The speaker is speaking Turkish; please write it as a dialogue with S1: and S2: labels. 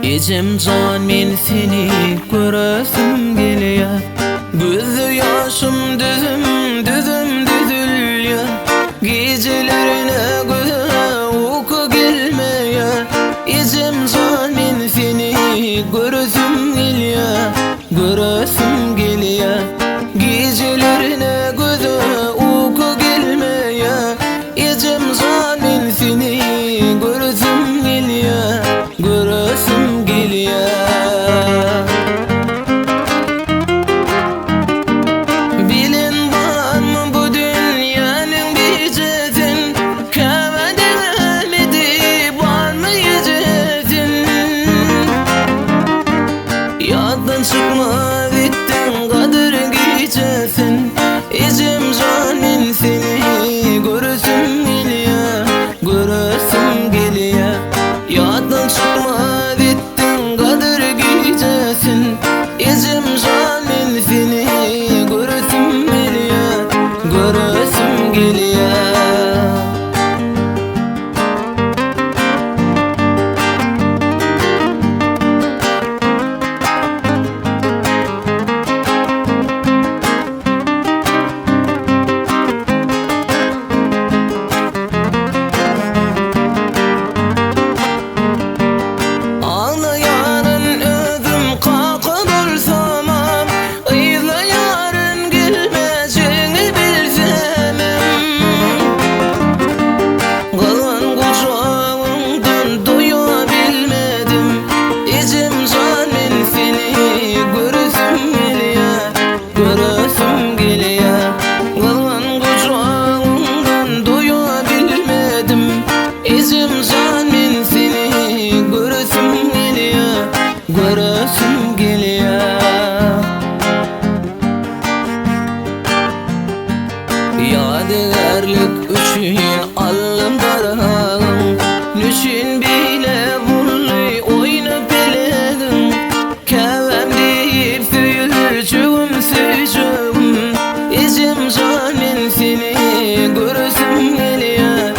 S1: Ecem can men seni göresim gelýär. Gözü yaşım düzüm düzüm düzülýär. Gecelerine göze uyku gelmeýär. Ecem can men seni göresim gelýär. Göresim gelýär. Gecelerine göze uyku gelmeýär. Ecem can men seni göresim gelýär. Göresim gelýär. Bilen barmy bu dünýäniň bejesin? Kämeden edip barmy ýejesin? Ýaddan çykmaz etdiň gadyr gecesin. Ecem can men seni göresim gelýär. Göresim gelýär. Ýaddan çykmaz etdiň gadyr gecesin. Ecem can men seni göresim gelýär. Göresim gelýär. Ağlayanın özüm kakılırsamam, ıylayanın gülmeceğini bilsemem. Kalan kuşağımdan duyabilmedim. Ecem can men seni göresim gelýär. Göresim gelýär. Kalan kuşağımdan duyabilmedim. Ecem can men seni göresim gelýär. Göresim gelýär. Ýadygarlyk üçin alym darağım. Nüşin bile bunly oýnap bilegim. Käwem diýip süýüjegim süýjegim. Ecem can men seni göresim gelýär.